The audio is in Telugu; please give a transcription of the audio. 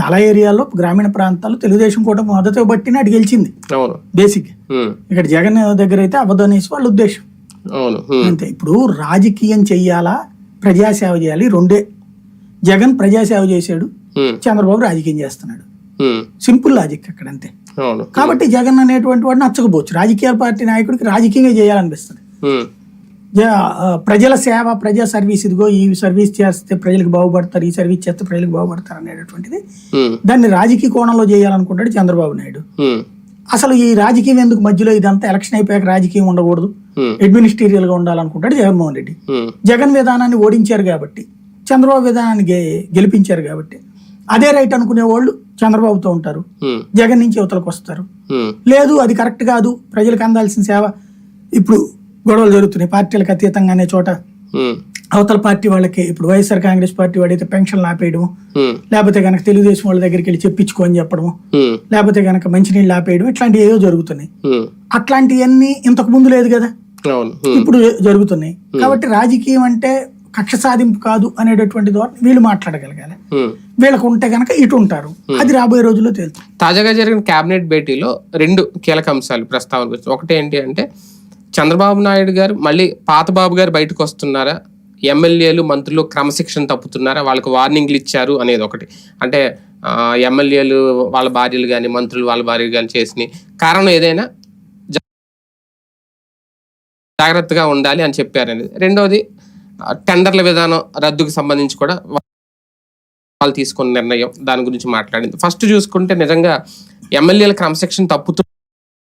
చాలా ఏరియాల్లో గ్రామీణ ప్రాంతాల్లో తెలుగుదేశం కూటమి మద్దతు బట్టిన అటు గెలిచింది బేసిక్. ఇక్కడ జగన్ దగ్గర అయితే అవ్వదనేసి వాళ్ళ ఉద్దేశం అంతే. ఇప్పుడు రాజకీయం చెయ్యాలా ప్రజాసేవ చేయాలి రెండే. జగన్ ప్రజాసేవ చేశాడు, చంద్రబాబు రాజకీయం చేస్తున్నాడు. సింపుల్ లాజిక్ అక్కడ అంతే. కాబట్టి జగన్ అనేటువంటి వాడు నచ్చకపోవచ్చు. రాజకీయ పార్టీ నాయకుడికి రాజకీయంగా చేయాలనిపిస్తుంది. ప్రజల సేవ, ప్రజా సర్వీస్, ఇదిగో ఈ సర్వీస్ చేస్తే ప్రజలకు బాగుపడతారు, ఈ సర్వీస్ చేస్తే ప్రజలకు బాగుపడతారు అనేటువంటిది దాన్ని రాజకీయ కోణంలో చేయాలనుకుంటాడు చంద్రబాబు నాయుడు. అసలు ఈ రాజకీయం ఎందుకు మధ్యలో, ఇదంతా ఎలక్షన్ అయిపోయాక రాజకీయం ఉండకూడదు, అడ్మినిస్ట్రేటివ్ గా ఉండాలనుకుంటాడు జగన్మోహన్ రెడ్డి. జగన్ విధానాన్ని ఓడించారు కాబట్టి, చంద్రబాబు విధానాన్ని గెలిపించారు కాబట్టి అదే రైట్ అనుకునే వాళ్ళు చంద్రబాబుతో ఉంటారు, జగన్ నుంచి యువతలకు వస్తారు. లేదు అది కరెక్ట్ కాదు, ప్రజలకు అందాల్సిన సేవ, ఇప్పుడు గొడవలు జరుగుతున్నాయి పార్టీలకు అతీతంగా అనే చోట అవతల పార్టీ వాళ్ళకి, ఇప్పుడు వైఎస్ఆర్ కాంగ్రెస్ పార్టీ వాడైతే పెన్షన్లు ఆపేయడము, లేకపోతే కనుక తెలుగుదేశం వాళ్ళ దగ్గరికి వెళ్ళి చెప్పించుకోని చెప్పడము, లేకపోతే కనుక మంచినీళ్ళు ఆపేయడం, ఇట్లాంటివి ఏవో జరుగుతున్నాయి. అట్లాంటివన్నీ ఇంతకు ముందు లేదు కదా, ఇప్పుడు జరుగుతున్నాయి. కాబట్టి రాజకీయం అంటే కక్ష సాధింపు కాదు అనేటటువంటి ద్వారా వీళ్ళు మాట్లాడగలగాలి. వీళ్ళకు ఉంటే గనక ఇటు ఉంటారు, అది రాబోయే రోజుల్లో తేలుతుంది. తాజాగా జరిగిన కేబినెట్ భేటీలో 2 కీలక అంశాలు ప్రస్తావన గురించి. ఒకటి ఏంటి అంటే చంద్రబాబు నాయుడు గారు మళ్ళీ పాత బాబు గారు బయటకు వస్తున్నారా, ఎమ్మెల్యేలు మంత్రులు క్రమశిక్షణ తప్పుతున్నారా, వాళ్ళకి వార్నింగ్లు ఇచ్చారు అనేది ఒకటి. అంటే ఎమ్మెల్యేలు వాళ్ళ భార్యలు కానీ మంత్రులు వాళ్ళ భార్యలు కానీ చేసిన కారణం ఏదైనా జాగ్రత్తగా ఉండాలి అని చెప్పారు అనేది. రెండోది టెండర్ల విధానం రద్దుకు సంబంధించి కూడా వాళ్ళు తీసుకున్న నిర్ణయం, దాని గురించి మాట్లాడింది. ఫస్ట్ చూసుకుంటే నిజంగా ఎమ్మెల్యేల క్రమశిక్షణ తప్పుతూ